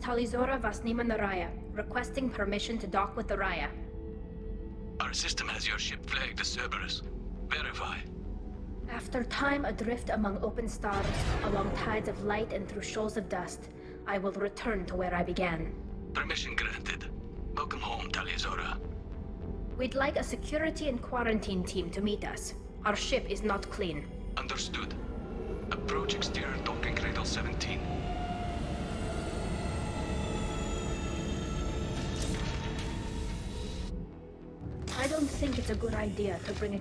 Talizora Vasnima Naraya, requesting permission to dock with the Raya. Our system has your ship flagged as Cerberus. Verify. After time adrift among open stars, along tides of light and through shoals of dust, I will return to where I began. Permission granted. Welcome home, Talizora. We'd like a security and quarantine team to meet us. Our ship is not clean. Understood. Approach exterior docking cradle 17. I don't think it's a good idea to bring a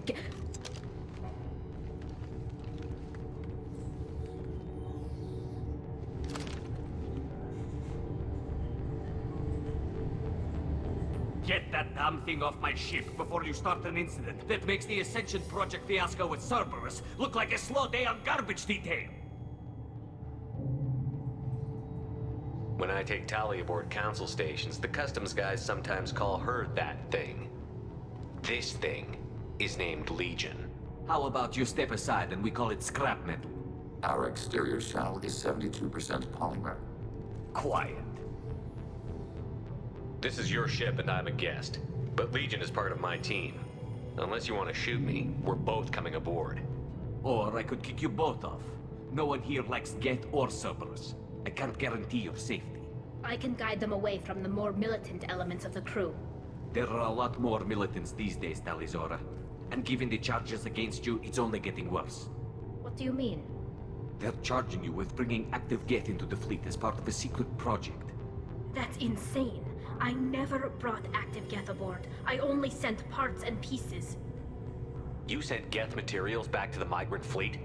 Get that damn thing off my ship before you start an incident that makes the Ascension Project fiasco with Cerberus look like a slow day on garbage detail. When I take Tali aboard council stations, the customs guys sometimes call her that thing. This thing is named Legion. How about you step aside and we call it scrap metal? Our exterior shell is 72% polymer. Quiet. This is your ship and I'm a guest, but Legion is part of my team. Unless you want to shoot me, we're both coming aboard. Or I could kick you both off. No one here likes Geth or Cerberus. I can't guarantee your safety. I can guide them away from the more militant elements of the crew. There are a lot more militants these days, Talizora. And given the charges against you, it's only getting worse. What do you mean? They're charging you with bringing active Geth into the fleet as part of a secret project. That's insane. I never brought active Geth aboard. I only sent parts and pieces. You sent Geth materials back to the migrant fleet?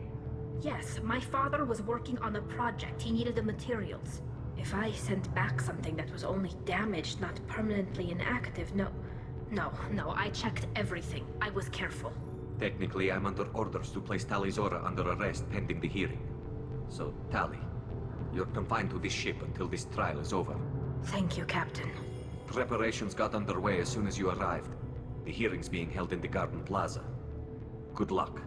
Yes, my father was working on a project. He needed the materials. If I sent back something that was only damaged, not permanently inactive, no, I checked everything. I was careful. Technically, I'm under orders to place Talizora under arrest pending the hearing. So, Tali, you're confined to this ship until this trial is over. Thank you, Captain. Preparations got underway as soon as you arrived. The hearing's being held in the Garden Plaza. Good luck.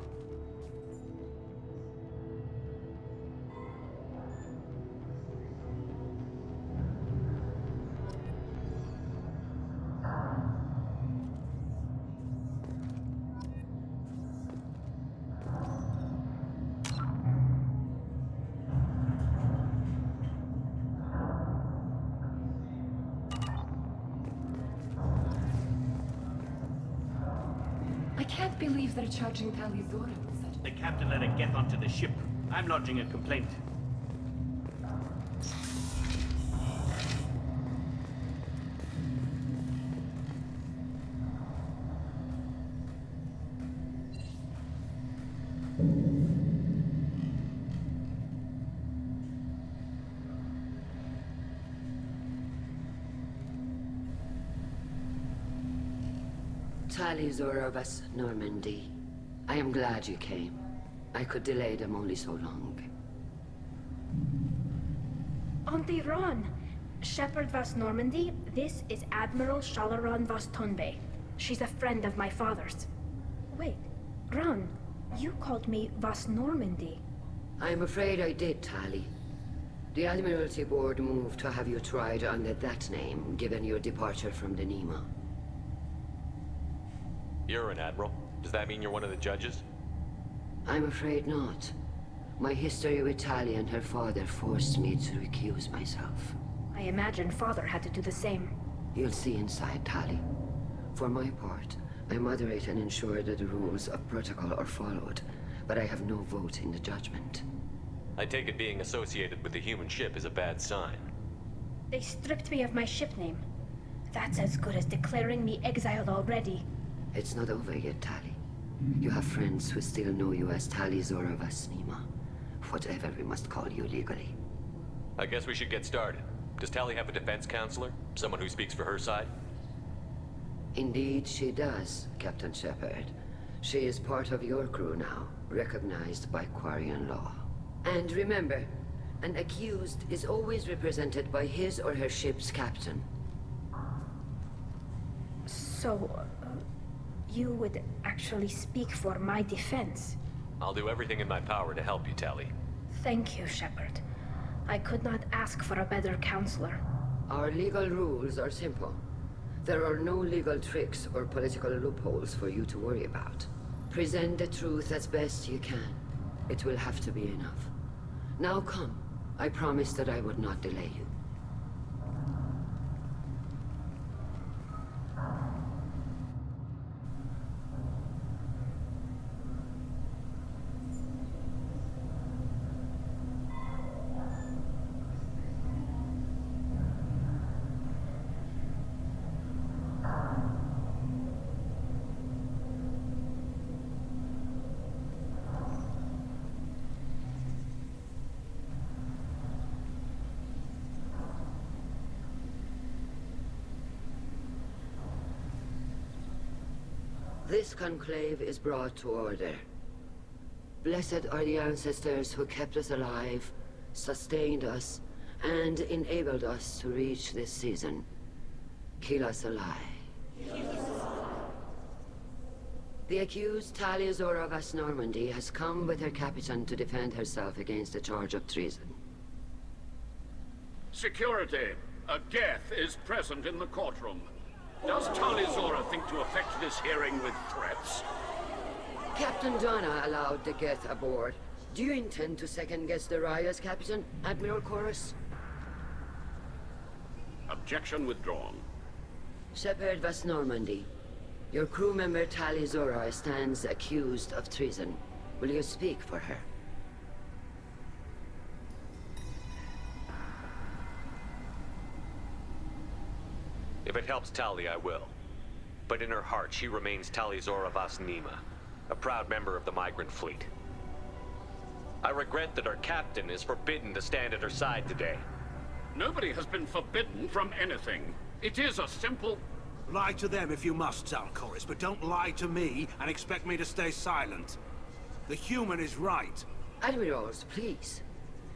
I can't believe they're charging Talizora with such... The captain let it get onto the ship. I'm lodging a complaint. Talizora Vas Normandy. I am glad you came. I could delay them only so long. Auntie Ron! Shepherd Vas Normandy, this is Admiral Shalaran Vas Tonbe. She's a friend of my father's. Wait, Ron, you called me Vas Normandy. I'm afraid I did, Tali. The Admiralty Board moved to have you tried under that name, given your departure from the Nima. You're an admiral. Does that mean you're one of the judges? I'm afraid not. My history with Tali and her father forced me to recuse myself. I imagine father had to do the same. You'll see inside, Tali. For my part, I moderate and ensure that the rules of protocol are followed, but I have no vote in the judgment. I take it being associated with the human ship is a bad sign. They stripped me of my ship name. That's as good as declaring me exiled already. It's not over yet, Tali. You have friends who still know you as Tali Zora Vasnima. Whatever we must call you legally. I guess we should get started. Does Tali have a defense counselor? Someone who speaks for her side? Indeed, she does, Captain Shepard. She is part of your crew now, recognized by Quarian law. And remember, an accused is always represented by his or her ship's captain. So, you would actually speak for my defense? I'll do everything in my power to help you, Tali. Thank you, Shepard. I could not ask for a better counselor. Our legal rules are simple. There are no legal tricks or political loopholes for you to worry about. Present the truth as best you can. It will have to be enough. Now come. I promised that I would not delay you. This conclave is brought to order. Blessed are the ancestors who kept us alive, sustained us, and enabled us to reach this season. Keep us alive. The accused Tali Zora Vas Normandy has come with her captain to defend herself against a charge of treason. Security. A Geth is present in the courtroom. Does Tali Zora think to affect this hearing with threats? Captain Donna allowed the Geth aboard. Do you intend to second-guess the Raya's captain, Admiral Chorus? Objection withdrawn. Shepard Vas Normandy, your crew member Tali Zora stands accused of treason. Will you speak for her? If it helps Tali, I will. But in her heart, she remains Tali Zora Vasnima, a proud member of the migrant fleet. I regret that our captain is forbidden to stand at her side today. Nobody has been forbidden from anything. It is a simple... Lie to them if you must, Zalcoris, but don't lie to me and expect me to stay silent. The human is right. Admirals, please.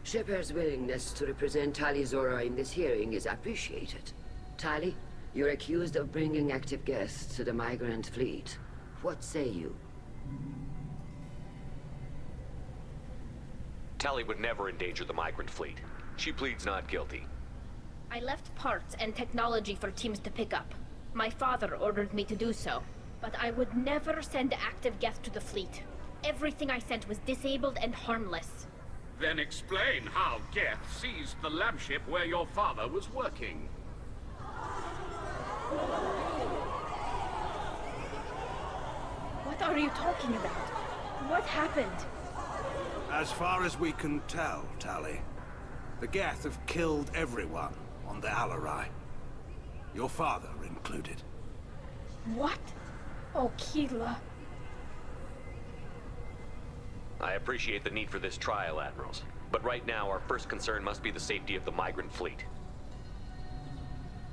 Shepard's willingness to represent Tali Zora in this hearing is appreciated. Tali, you're accused of bringing active guests to the migrant fleet. What say you? Tali would never endanger the migrant fleet. She pleads not guilty. I left parts and technology for teams to pick up. My father ordered me to do so, but I would never send active guests to the fleet. Everything I sent was disabled and harmless. Then explain how Geth seized the lab ship where your father was working. What are you talking about? What happened? As far as we can tell, Tali, the Geth have killed everyone on the Alarai. Your father included. What? Oh, Keela. I appreciate the need for this trial, Admirals. But right now, our first concern must be the safety of the migrant fleet.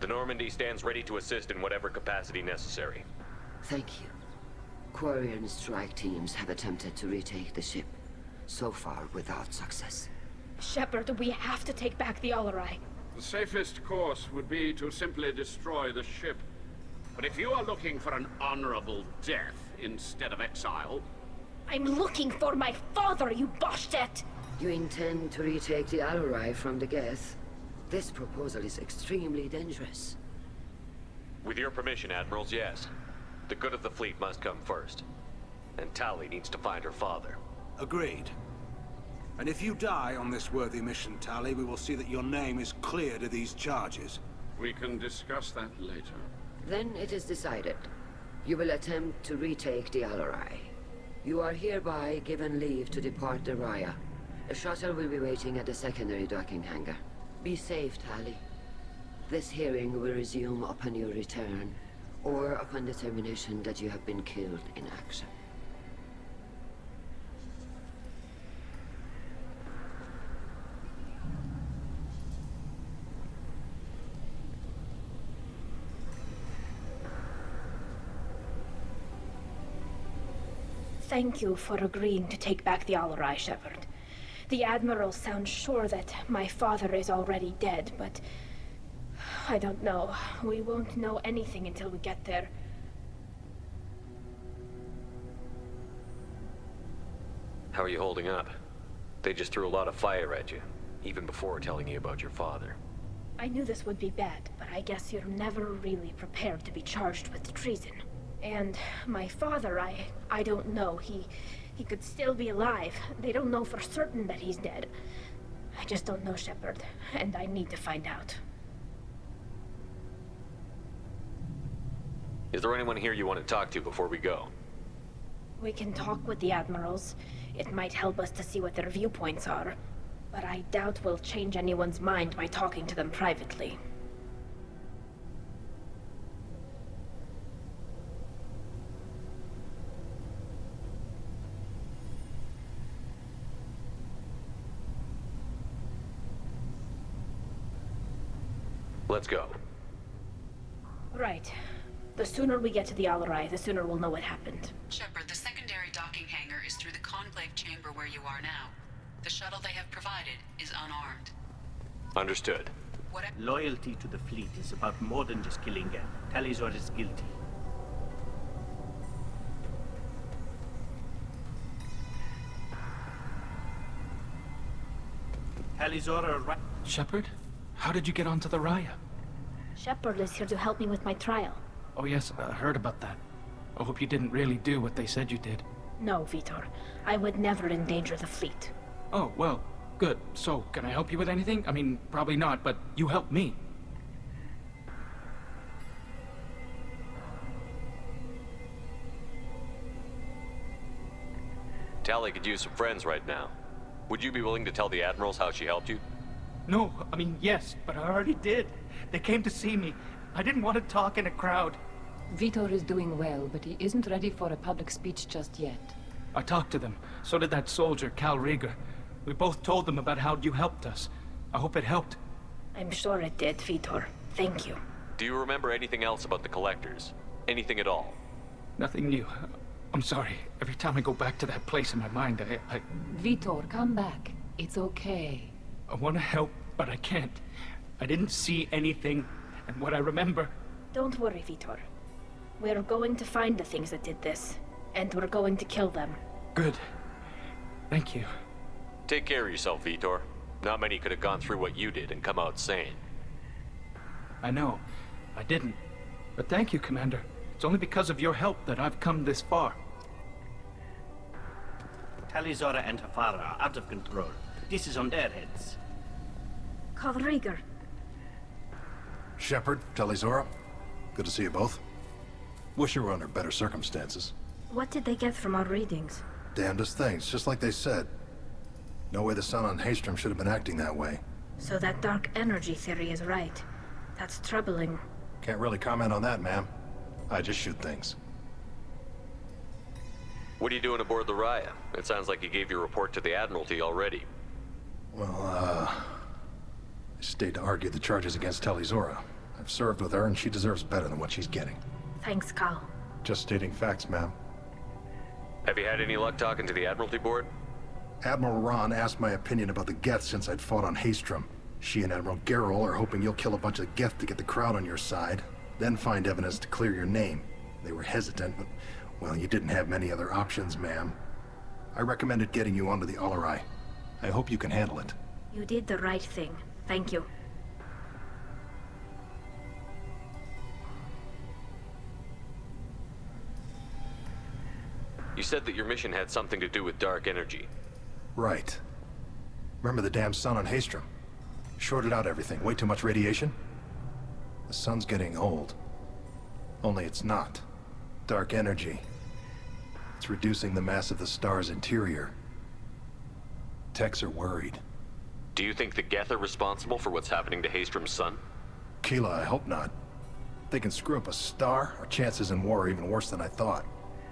The Normandy stands ready to assist in whatever capacity necessary. Thank you. Quarian strike teams have attempted to retake the ship, so far without success. Shepard, we have to take back the Alarai. The safest course would be to simply destroy the ship. But if you are looking for an honorable death instead of exile... I'm looking for my father, you Boshtet! You intend to retake the Alarai from the Geth? This proposal is extremely dangerous. With your permission, Admirals, yes. The good of the fleet must come first. And Tali needs to find her father. Agreed. And if you die on this worthy mission, Tali, we will see that your name is cleared of these charges. We can discuss that later. Then it is decided. You will attempt to retake the Alarai. You are hereby given leave to depart the Raya. A shuttle will be waiting at the secondary docking hangar. Be safe, Tali. This hearing will resume upon your return, or upon determination that you have been killed in action. Thank you for agreeing to take back the Alarai, Shepard. The Admiral sounds sure that my father is already dead, but... I don't know. We won't know anything until we get there. How are you holding up? They just threw a lot of fire at you, even before telling you about your father. I knew this would be bad, but I guess you're never really prepared to be charged with treason. And my father, I don't know. He could still be alive. They don't know for certain that he's dead. I just don't know, Shepard, and I need to find out. Is there anyone here you want to talk to before we go? We can talk with the Admirals. It might help us to see what their viewpoints are. But I doubt we'll change anyone's mind by talking to them privately. Let's go. Right. The sooner we get to the Alarai, the sooner we'll know what happened. Shepard, the secondary docking hangar is through the Conclave chamber where you are now. The shuttle they have provided is unarmed. Understood. Loyalty to the fleet is about more than just killing Geth. Talizor is guilty. Talizor are right. Shepard? How did you get onto the Raya? Shepard is here to help me with my trial. Oh yes, I heard about that. I hope you didn't really do what they said you did. No, Vitor. I would never endanger the fleet. Oh, well, good. So, can I help you with anything? I mean, probably not, but you helped me. Tali could use some friends right now. Would you be willing to tell the Admirals how she helped you? No, I mean, yes, but I already did. They came to see me. I didn't want to talk in a crowd. Vitor is doing well, but he isn't ready for a public speech just yet. I talked to them. So did that soldier, Cal Rieger. We both told them about how you helped us. I hope it helped. I'm sure it did, Vitor. Thank you. Do you remember anything else about the Collectors? Anything at all? Nothing new. I'm sorry. Every time I go back to that place in my mind, I... Vitor, come back. It's okay. I want to help, but I can't. I didn't see anything, and what I remember... Don't worry, Vitor. We're going to find the things that did this, and we're going to kill them. Good. Thank you. Take care of yourself, Vitor. Not many could have gone through what you did and come out sane. I know. I didn't. But thank you, Commander. It's only because of your help that I've come this far. Talizora and her father are out of control. This is on their heads. Cal Rieger. Shepard, Talizora. Good to see you both. Wish you were under better circumstances. What did they get from our readings? Damnedest things, just like they said. No way the sun on Haestrom should have been acting that way. So that dark energy theory is right. That's troubling. Can't really comment on that, ma'am. I just shoot things. What are you doing aboard the Raya? It sounds like you gave your report to the Admiralty already. Well, I stayed to argue the charges against Talizora. I've served with her, and she deserves better than what she's getting. Thanks, Cal. Just stating facts, ma'am. Have you had any luck talking to the Admiralty board? Admiral Ron asked my opinion about the Geth since I'd fought on Haestrom. She and Admiral Gerrel are hoping you'll kill a bunch of Geth to get the crowd on your side, then find evidence to clear your name. They were hesitant, but, well, you didn't have many other options, ma'am. I recommended getting you onto the Alarai. I hope you can handle it. You did the right thing. Thank you. You said that your mission had something to do with dark energy. Right. Remember the damn sun on Haestrom? Shorted out everything. Way too much radiation? The sun's getting old. Only it's not. Dark energy. It's reducing the mass of the star's interior. Techs are worried. Do you think the Geth are responsible for what's happening to Haestrom's sun? Keela, I hope not. If they can screw up a star, our chances in war are even worse than I thought.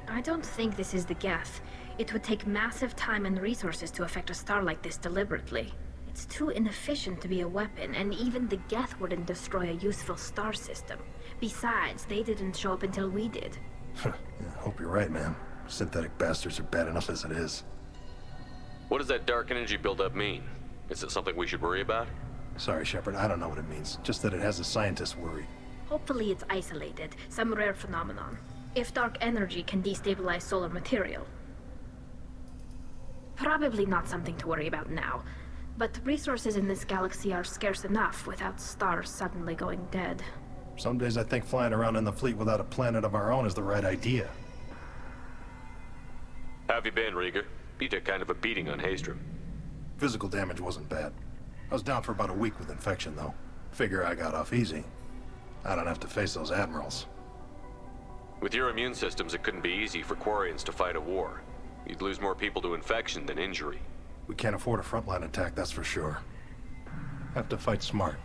I don't think this is the Geth. It would take massive time and resources to affect a star like this deliberately. It's too inefficient to be a weapon, and even the Geth wouldn't destroy a useful star system. Besides, they didn't show up until we did. Yeah, hope you're right, man. Synthetic bastards are bad enough as it is. What does that dark energy buildup mean? Is it something we should worry about? Sorry, Shepard, I don't know what it means. Just that it has the scientists worried. Hopefully it's isolated, some rare phenomenon. If dark energy can destabilize solar material. Probably not something to worry about now. But resources in this galaxy are scarce enough without stars suddenly going dead. Some days I think flying around in the fleet without a planet of our own is the right idea. How have you been, Rieger? You took kind of a beating on Haestrom. Physical damage wasn't bad. I was down for about a week with infection, though. Figure I got off easy. I don't have to face those admirals. With your immune systems, it couldn't be easy for Quarians to fight a war. You'd lose more people to infection than injury. We can't afford a frontline attack, that's for sure. Have to fight smart.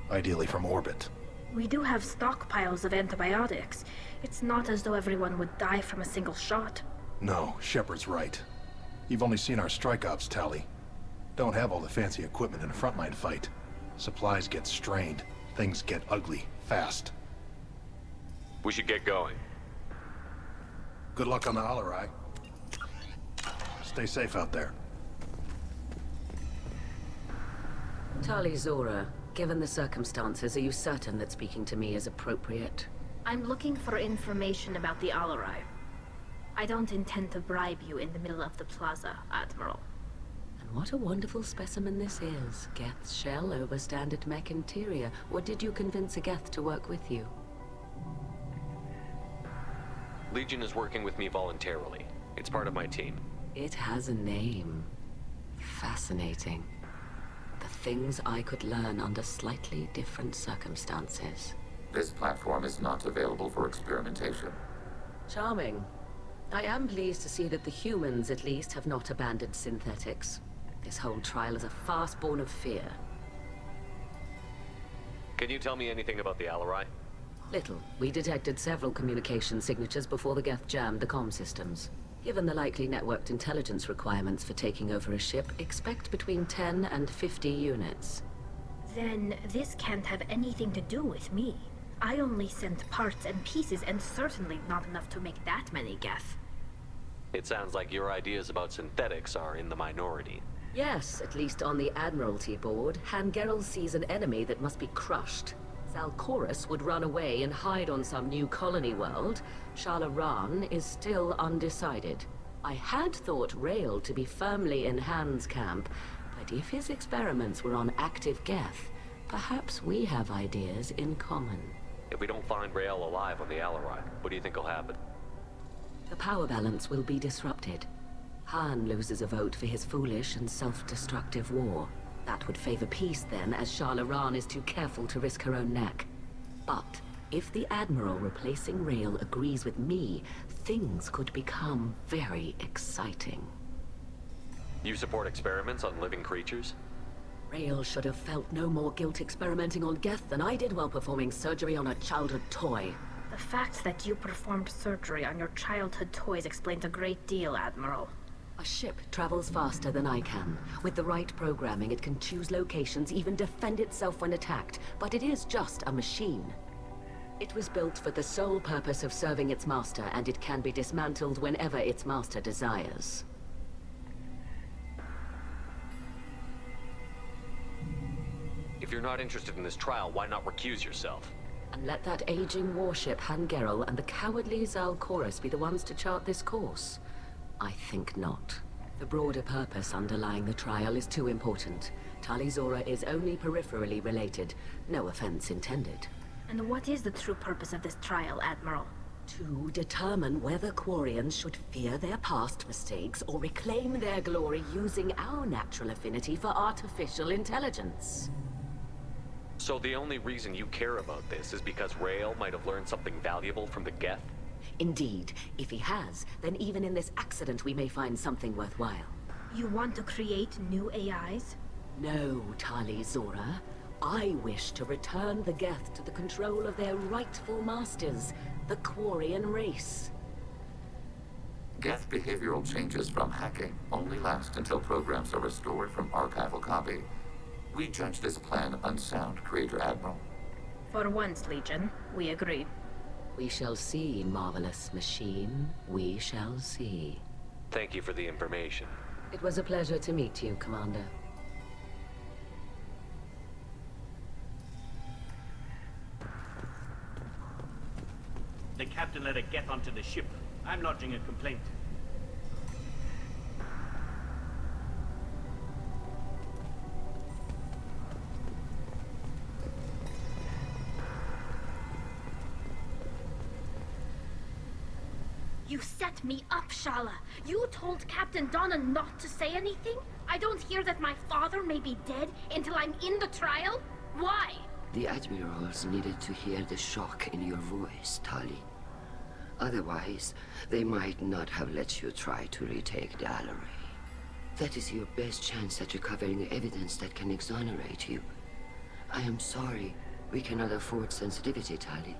Ideally from orbit. We do have stockpiles of antibiotics. It's not as though everyone would die from a single shot. No, Shepard's right. You've only seen our strike ops tally. Don't have all the fancy equipment in a frontline fight. Supplies get strained. Things get ugly, fast. We should get going. Good luck on the Alarai. Stay safe out there. Tali Zora, given the circumstances, are you certain that speaking to me is appropriate? I'm looking for information about the Alarai. I don't intend to bribe you in the middle of the plaza, Admiral. And what a wonderful specimen this is. Geth's shell over standard mech interior. Or did you convince a Geth to work with you? Legion is working with me voluntarily. It's part of my team. It has a name. Fascinating. The things I could learn under slightly different circumstances. This platform is not available for experimentation. Charming. I am pleased to see that the humans, at least, have not abandoned synthetics. This whole trial is a farce born of fear. Can you tell me anything about the Alarai? Little. We detected several communication signatures before the Geth jammed the comm systems. Given the likely networked intelligence requirements for taking over a ship, expect between 10 and 50 units. Then this can't have anything to do with me. I only sent parts and pieces, and certainly not enough to make that many Geth. It sounds like your ideas about synthetics are in the minority. Yes, at least on the Admiralty board, Hangerel sees an enemy that must be crushed. Zalcorus would run away and hide on some new colony world. Shalaran is still undecided. I had thought Rael to be firmly in Han's camp, but if his experiments were on active Geth, perhaps we have ideas in common. If we don't find Rael alive on the Alarai, what do you think will happen? The power balance will be disrupted. Han loses a vote for his foolish and self-destructive war. That would favor peace then, as Shalaran is too careful to risk her own neck. But if the Admiral replacing Rael agrees with me, things could become very exciting. You support experiments on living creatures? Rael should have felt no more guilt experimenting on Geth than I did while performing surgery on a childhood toy. The fact that you performed surgery on your childhood toys explains a great deal, Admiral. A ship travels faster than I can. With the right programming, it can choose locations, even defend itself when attacked. But it is just a machine. It was built for the sole purpose of serving its master, and it can be dismantled whenever its master desires. If you're not interested in this trial, why not recuse yourself? And let that aging warship Hangerel and the cowardly Zalcorus be the ones to chart this course? I think not. The broader purpose underlying the trial is too important. Tali Zora is only peripherally related. No offense intended. And what is the true purpose of this trial, Admiral? To determine whether Quarians should fear their past mistakes or reclaim their glory using our natural affinity for artificial intelligence. So the only reason you care about this is because Rael might have learned something valuable from the Geth? Indeed. If he has, then even in this accident we may find something worthwhile. You want to create new AIs? No, Tali Zora. I wish to return the Geth to the control of their rightful masters, the Quarian race. Geth behavioral changes from hacking only last until programs are restored from archival copy. We judge this plan unsound, Creator Admiral. For once, Legion, we agree. We shall see, marvelous machine. We shall see. Thank you for the information. It was a pleasure to meet you, Commander. The captain let a Geth onto the ship. I'm lodging a complaint. You set me up, Shala. You told Captain Donna not to say anything? I don't hear that my father may be dead until I'm in the trial? Why? The Admirals needed to hear the shock in your voice, Tali. Otherwise, they might not have let you try to retake the Alarai. That is your best chance at recovering evidence that can exonerate you. I am sorry. We cannot afford sensitivity, Tali.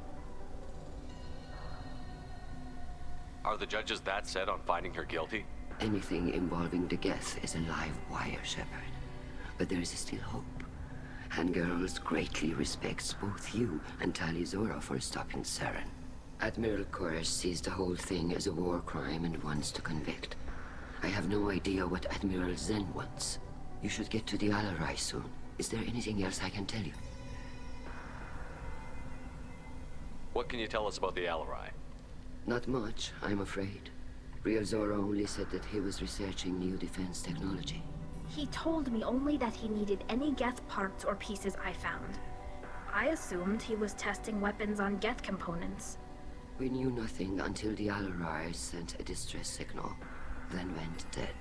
Are the judges that set on finding her guilty? Anything involving the Geth is a live wire, Shepard. But there is still hope. Handgirls greatly respects both you and Tali Zora for stopping Saren. Admiral Koresh sees the whole thing as a war crime and wants to convict. I have no idea what Admiral Zen wants. You should get to the Alarai soon. Is there anything else I can tell you? What can you tell us about the Alarai? Not much, I'm afraid. Real Zora only said that he was researching new defense technology. He told me only that he needed any Geth parts or pieces I found. I assumed he was testing weapons on Geth components. We knew nothing until the Alarai sent a distress signal, then went dead.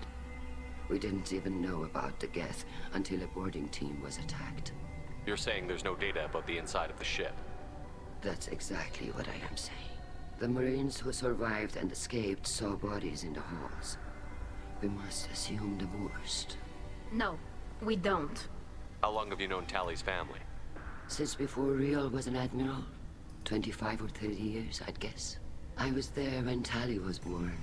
We didn't even know about the Geth until a boarding team was attacked. You're saying there's no data about the inside of the ship? That's exactly what I am saying. The Marines who survived and escaped saw bodies in the halls. We must assume the worst. No, we don't. How long have you known Tali's family? Since before Real was an admiral. 25 or 30 years, I'd guess. I was there when Tali was born.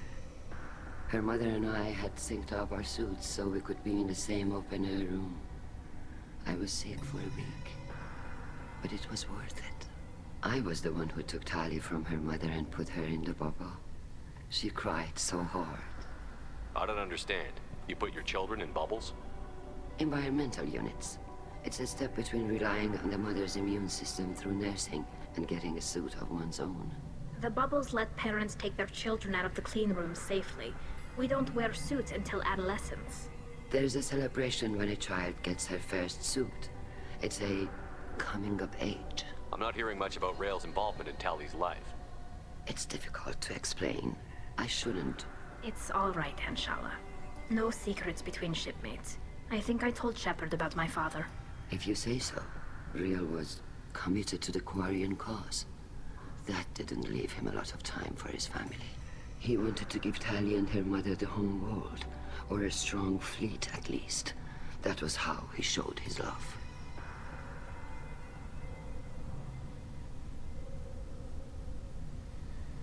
Her mother and I had synced up our suits so we could be in the same open-air room. I was sick for a week, but it was worth it. I was the one who took Tali from her mother and put her in the bubble. She cried so hard. I don't understand. You put your children in bubbles? Environmental units. It's a step between relying on the mother's immune system through nursing and getting a suit of one's own. The bubbles let parents take their children out of the clean rooms safely. We don't wear suits until adolescence. There's a celebration when a child gets her first suit. It's a coming of age. I'm not hearing much about Rael's involvement in Tali's life. It's difficult to explain. I shouldn't. It's all right, Anshala. No secrets between shipmates. I think I told Shepard about my father. If you say so. Real was committed to the Quarian cause. That didn't leave him a lot of time for his family. He wanted to give Tali and her mother the home world, or a strong fleet at least. That was how he showed his love.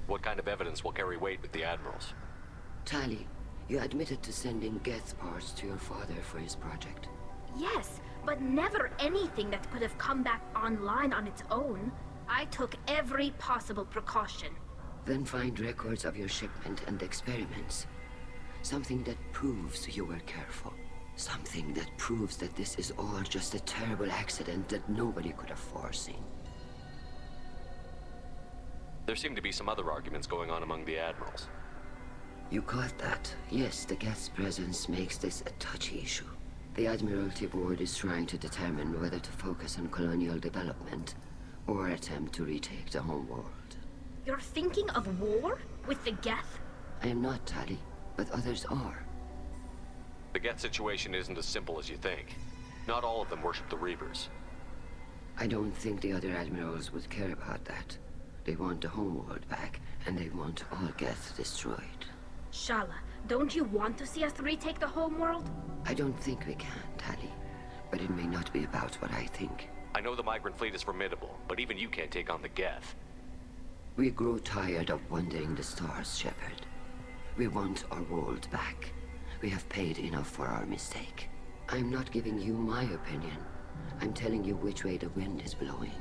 What kind of evidence will carry weight with the Admirals? Tali, you admitted to sending Geth parts to your father for his project. Yes, but never anything that could have come back online on its own. I took every possible precaution. Then find records of your shipment and experiments. Something that proves you were careful. Something that proves that this is all just a terrible accident that nobody could have foreseen. There seem to be some other arguments going on among the Admirals. You caught that? Yes, the Geth's presence makes this a touchy issue. The Admiralty Board is trying to determine whether to focus on colonial development or attempt to retake the home world. You're thinking of war? With the Geth? I am not, Tali, but others are. The Geth situation isn't as simple as you think. Not all of them worship the Reavers. I don't think the other Admirals would care about that. They want the homeworld back, and they want all Geth destroyed. Shala, don't you want to see us retake the homeworld? I don't think we can, Tali. But it may not be about what I think. I know the migrant fleet is formidable, but even you can't take on the Geth. We grow tired of wandering the stars, Shepard. We want our world back. We have paid enough for our mistake. I'm not giving you my opinion. I'm telling you which way the wind is blowing.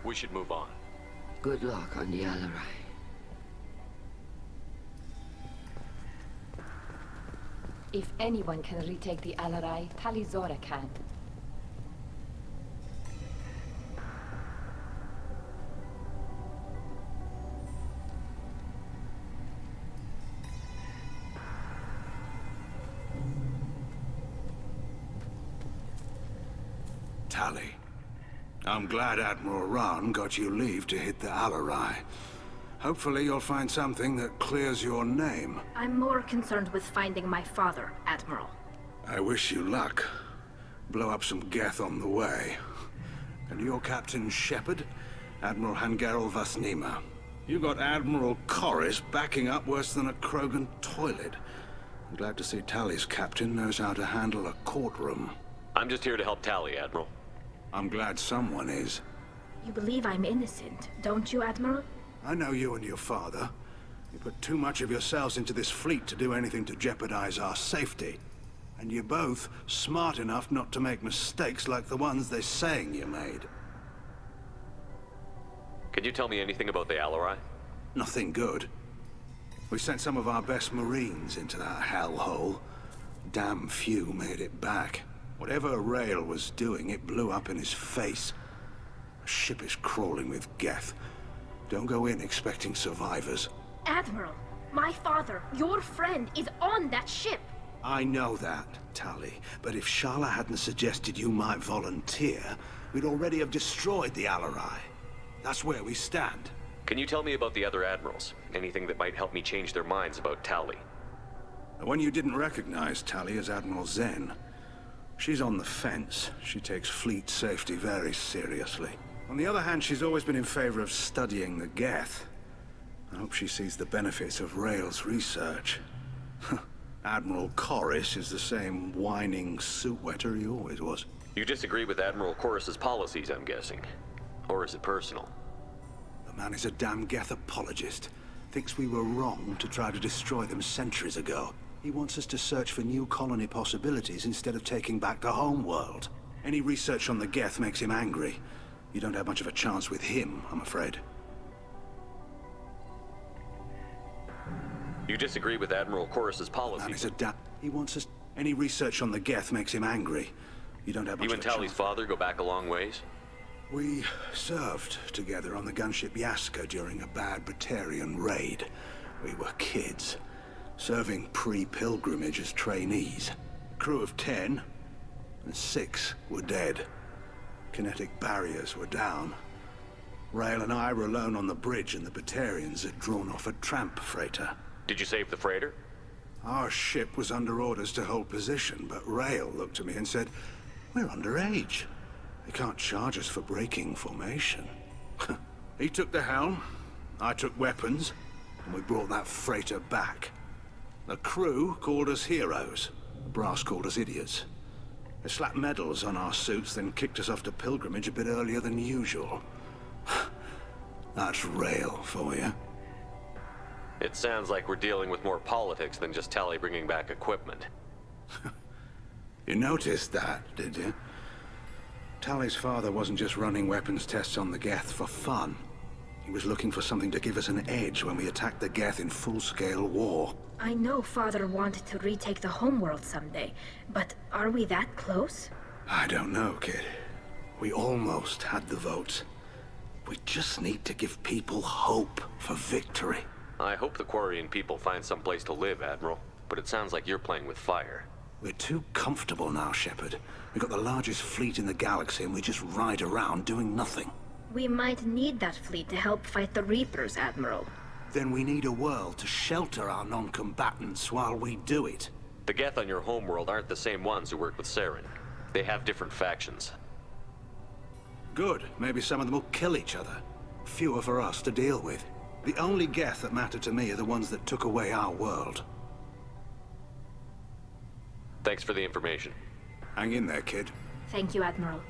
We should move on. Good luck on the Alarai. If anyone can retake the Alarai, Tali'Zorah can. Tali, I'm glad Admiral Rahn got you leave to hit the Alarai. Hopefully you'll find something that clears your name. I'm more concerned with finding my father, Admiral. I wish you luck. Blow up some Geth on the way. And your Captain Shepard, Admiral Hangarel Vas Nima. You got Admiral Corris backing up worse than a Krogan toilet. I'm glad to see Tali's captain knows how to handle a courtroom. I'm just here to help Tali, Admiral. I'm glad someone is. You believe I'm innocent, don't you, Admiral? I know you and your father. You put too much of yourselves into this fleet to do anything to jeopardize our safety. And you're both smart enough not to make mistakes like the ones they're saying you made. Can you tell me anything about the Alarai? Nothing good. We sent some of our best Marines into that hellhole. Damn few made it back. Whatever Rael was doing, it blew up in his face. The ship is crawling with Geth. Don't go in expecting survivors. Admiral, my father, your friend, is on that ship. I know that, Tali, but if Shala hadn't suggested you might volunteer, we'd already have destroyed the Alarai. That's where we stand. Can you tell me about the other admirals? Anything that might help me change their minds about Tali? The one you didn't recognize, Tali, is Admiral Zen. She's on the fence. She takes fleet safety very seriously. On the other hand, she's always been in favor of studying the Geth. I hope she sees the benefits of Rael's research. Admiral Corris is the same whining suit wetter he always was. You disagree with Admiral Corris's policies, I'm guessing. Or is it personal? The man is a damn Geth apologist. Thinks we were wrong to try to destroy them centuries ago. He wants us to search for new colony possibilities instead of taking back the home world. Any research on the Geth makes him angry. You don't have much of a chance with him, I'm afraid. You disagree with Admiral Corris's policies? He wants us... Any research on the Geth makes him angry. You don't have much You and of a Tali's chance. father go back a long ways? We served together on the gunship Yaska during a bad Batarian raid. We were kids, serving pre-pilgrimage as trainees. A crew of 10, and 6 were dead. Kinetic barriers were down. Rael and I were alone on the bridge, and the Batarians had drawn off a tramp freighter. Did you save the freighter? Our ship was under orders to hold position, but Rael looked at me and said, "We're underage. They can't charge us for breaking formation." He took the helm, I took weapons, and we brought that freighter back. The crew called us heroes. The brass called us idiots. They slapped medals on our suits, then kicked us off to pilgrimage a bit earlier than usual. That's Rael for you. It sounds like we're dealing with more politics than just Tali bringing back equipment. You noticed that, did you? Tali's father wasn't just running weapons tests on the Geth for fun. He was looking for something to give us an edge when we attacked the Geth in full-scale war. I know Father wanted to retake the homeworld someday, but are we that close? I don't know, kid. We almost had the votes. We just need to give people hope for victory. I hope the Quarian people find some place to live, Admiral. But it sounds like you're playing with fire. We're too comfortable now, Shepard. We've got the largest fleet in the galaxy and we just ride around doing nothing. We might need that fleet to help fight the Reapers, Admiral. Then we need a world to shelter our non-combatants while we do it. The Geth on your homeworld aren't the same ones who work with Saren. They have different factions. Good. Maybe some of them will kill each other. Fewer for us to deal with. The only Geth that matter to me are the ones that took away our world. Thanks for the information. Hang in there, kid. Thank you, Admiral.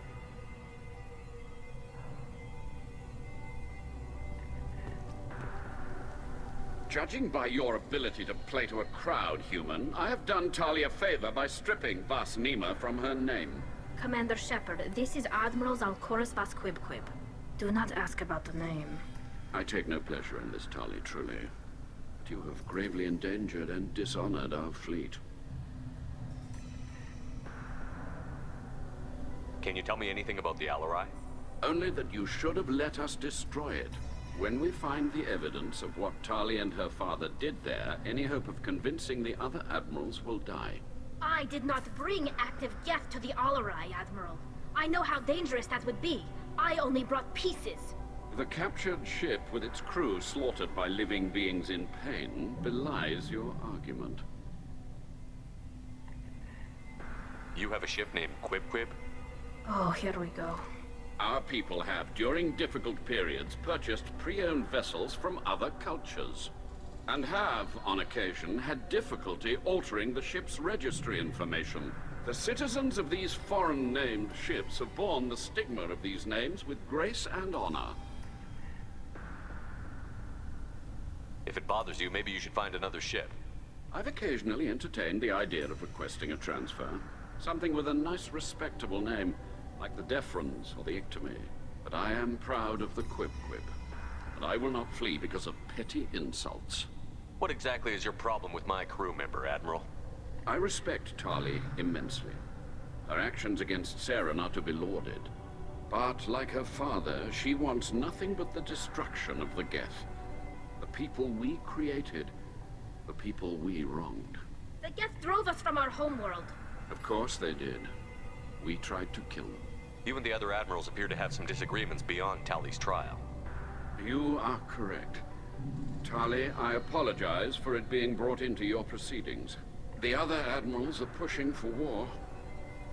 Judging by your ability to play to a crowd, human, I have done Talia a favor by stripping Vas Nima from her name. Commander Shepard, this is Admiral Zalkorus Vas Quibquib. Do not ask about the name. I take no pleasure in this, Tali, truly. But you have gravely endangered and dishonored our fleet. Can you tell me anything about the Alarai? Only that you should have let us destroy it. When we find the evidence of what Tali and her father did there, any hope of convincing the other admirals will die. I did not bring active Geth to the Alarai, Admiral. I know how dangerous that would be. I only brought pieces. The captured ship with its crew slaughtered by living beings in pain belies your argument. You have a ship named Quib? Oh, here we go. Our people have, during difficult periods, purchased pre-owned vessels from other cultures. And have, on occasion, had difficulty altering the ship's registry information. The citizens of these foreign-named ships have borne the stigma of these names with grace and honor. If it bothers you, maybe you should find another ship. I've occasionally entertained the idea of requesting a transfer. Something with a nice, respectable name, like the Defrons or the Ictomy. But I am proud of the Quib, and I will not flee because of petty insults. What exactly is your problem with my crew member, Admiral? I respect Tali immensely. Her actions against Saren are to be lauded. But, like her father, she wants nothing but the destruction of the Geth. The people we created, the people we wronged. The Geth drove us from our homeworld. Of course they did. We tried to kill them. You and the other admirals appear to have some disagreements beyond Tali's trial. You are correct. Tali, I apologize for it being brought into your proceedings. The other admirals are pushing for war.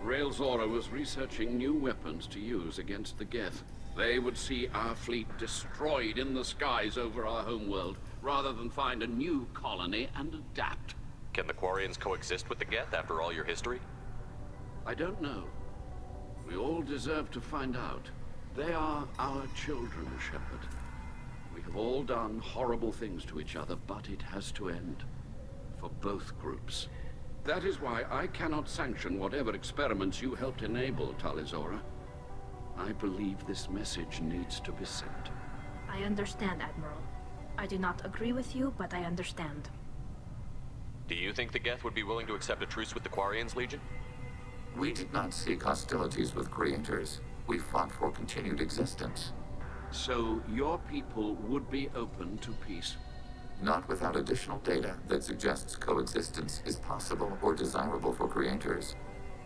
Rael Zora was researching new weapons to use against the Geth. They would see our fleet destroyed in the skies over our homeworld, rather than find a new colony and adapt. Can the Quarians coexist with the Geth after all your history? I don't know. We all deserve to find out. They are our children, Shepard. We have all done horrible things to each other, but it has to end. For both groups. That is why I cannot sanction whatever experiments you helped enable, Talizora. I believe this message needs to be sent. I understand, Admiral. I do not agree with you, but I understand. Do you think the Geth would be willing to accept a truce with the Quarians, Legion? We did not seek hostilities with creators. We fought for continued existence. So your people would be open to peace? Not without additional data that suggests coexistence is possible or desirable for creators.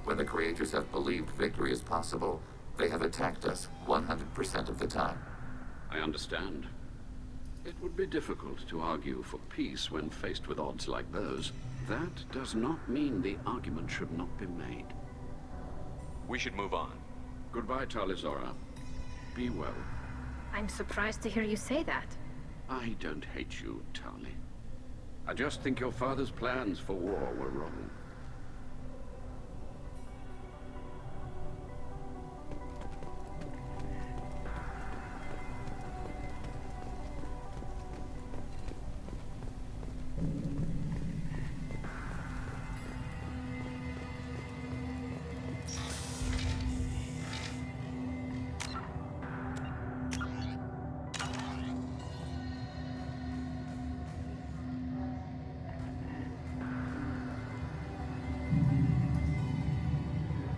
When the creators have believed victory is possible, they have attacked us 100% of the time. I understand. It would be difficult to argue for peace when faced with odds like those. That does not mean the argument should not be made. We should move on. Goodbye, Talizora. Be well. I'm surprised to hear you say that. I don't hate you, Tali. I just think your father's plans for war were wrong.